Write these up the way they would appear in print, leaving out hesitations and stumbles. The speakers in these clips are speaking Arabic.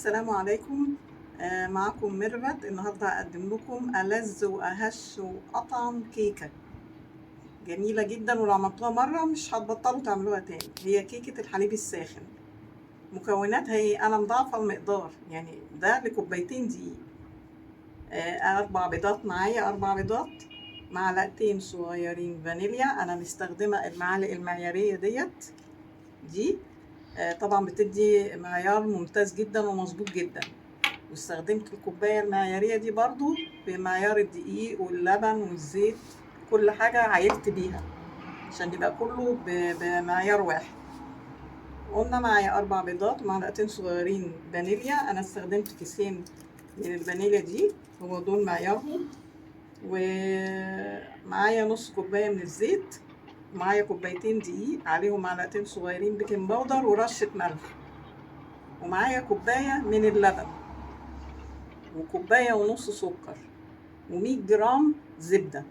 السلام عليكم. معكم ميرفت. النهارده هقدم لكم ألذ وأهش وأطعم كيكة جميلة جدا، ولو عملتوها مرة مش هتبطلوا تعملوها تاني. هي كيكة الحليب الساخن. مكوناتها هي أنا مضاعفة المقدار، يعني ده لكوبايتين دقيق. 4 بيضات، معايا 4 بيضات، معلقتين صغيرين فانيليا. أنا مستخدمة المعالق المعيارية دي طبعا بتدي معيار ممتاز جدا ومظبوط جدا. واستخدمت الكوباية المعيارية دي برضو بمعيار الدقيق واللبن والزيت، كل حاجة عايرت بيها عشان يبقى كله بمعيار واحد. قلنا معايا 4 بيضات ومعلقتين صغيرين فانيليا. أنا استخدمت كيسين من الفانيليا دي، هو دول معيارهم. ومعايا نص كوباية من الزيت، معايا كوبايتين دقيق عليهم معلقتين صغيرين بيكنج باودر ورشة ملح، ومعايا كوباية من اللبن، وكوباية ونص سكر، و100 جرام زبدة.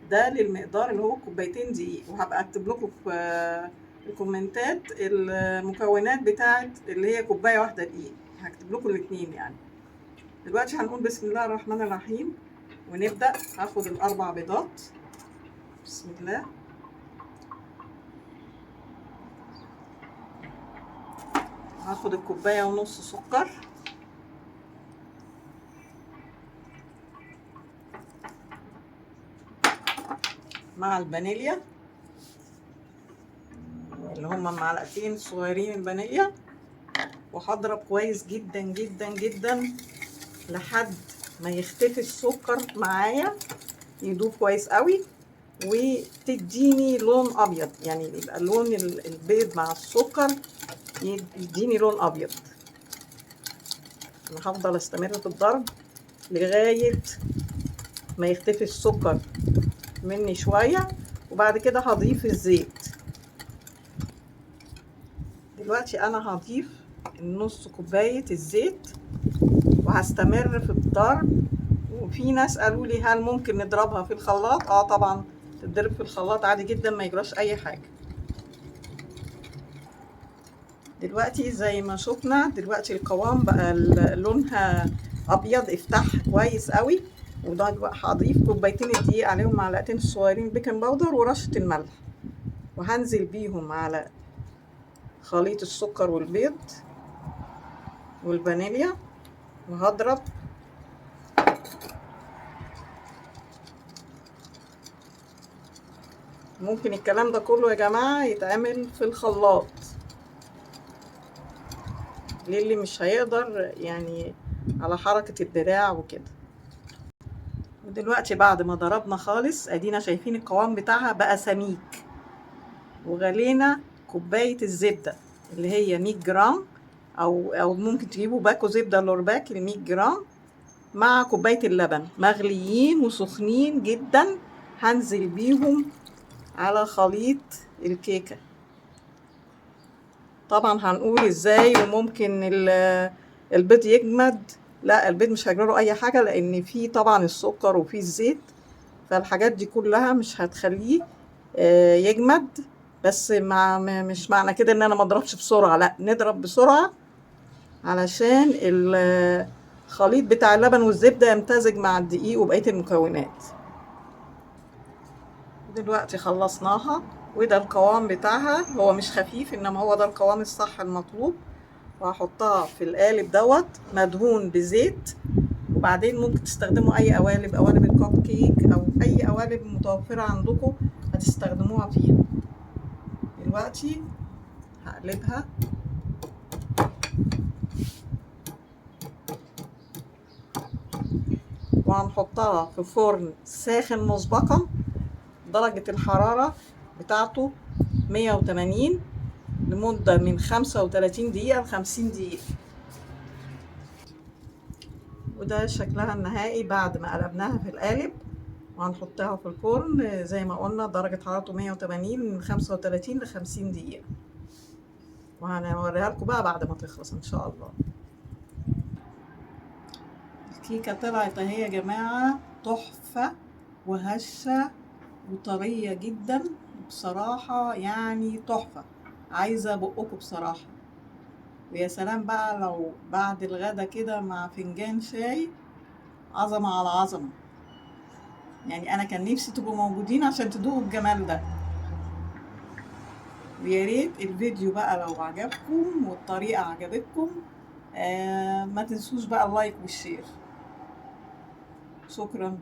ده للمقدار اللي هو كوبايتين دقيق. وهبقى اكتب لكم في الكومنتات المكونات بتاعت اللي هي كوباية واحدة دقيق، هكتب لكم الاتنين يعني. دلوقتي هنقول بسم الله الرحمن الرحيم ونبدأ. هاخد ال4 بيضات، بسم الله. هاخد الكوباية ونص سكر، مع الفانيليا اللي هما معلقتين صغيرين الفانيليا، وهضرب كويس جدا جدا جدا لحد ما يختفي السكر معايا، يدوب كويس قوي وتديني لون ابيض، يعني يبقى لون البيض مع السكر يديني لون ابيض. انا هفضل استمر في الضرب لغايه ما يختفي السكر مني شويه، وبعد كده هضيف الزيت. دلوقتي انا هضيف نص كوبايه الزيت وهستمر في الضرب. وفي ناس قالوا لي هل ممكن نضربها في الخلاط؟ طبعا تتضرب في الخلاط عادي جدا، ما يجراش اي حاجه. دلوقتي زي ما شفنا دلوقتي القوام بقى لونها ابيض، افتح كويس قوي. وده هضيف كوبايتين الدقيق عليهم معلقتين صغيرين بيكنج باودر ورشه الملح، وهنزل بيهم على خليط السكر والبيض والفانيليا، وهضرب. ممكن الكلام ده كله يا جماعه يتعمل في الخلاط للي مش هيقدر يعني على حركة الدراع وكده. ودلوقتي بعد ما ضربنا خالص ادينا شايفين القوام بتاعها بقى سميك. وغلينا كوباية الزبدة اللي هي 100 جرام، او ممكن تجيبوا باكو زبدة لورباك ل 100 جرام، مع كوباية اللبن مغليين وسخنين جدا. هنزل بيهم على خليط الكيكة. طبعا هنقول ازاي وممكن البيض يجمد. لا، البيض مش هيجرى اي حاجه، لان فيه طبعا السكر وفيه الزيت، فالحاجات دي كلها مش هتخليه يجمد. بس مش معنى كده ان انا ما اضربش بسرعه، لا، نضرب بسرعه علشان الخليط بتاع اللبن والزبده يمتزج مع الدقيق وبقيه المكونات. دلوقتي خلصناها، وده القوام بتاعها. هو مش خفيف، انما هو ده القوام الصح المطلوب. وهحطها في القالب مدهون بزيت. وبعدين ممكن تستخدموا اي قوالب الكب كيك او اي قوالب متوفرة عندكم هتستخدموها فيها. دلوقتي هقلبها وهنحطها في فرن ساخن مسبقا، درجة الحرارة بتاعته 180 لمدة من 35 دقيقة ل50 دقيقة. وده شكلها النهائي بعد ما قلبناها في القالب. وهنحطها في الفرن زي ما قلنا درجة حرارته 180 من 35 ل50 دقيقة، وهنوريها لكم بقى بعد ما تخلص ان شاء الله. الكيكة طلعت اهي يا جماعة، تحفة وهشة وطرية جدا بصراحة، يعني تحفة، عايزة بقكم بصراحة. ويا سلام بقى لو بعد الغدا كده مع فنجان شاي، عظمة على عظمة. يعني أنا كان نفسي تبقوا موجودين عشان تدوقوا الجمال ده. ويا ريت الفيديو بقى لو عجبكم والطريقة عجبتكم، ما تنسوش بقى اللايك والشير. شكرا.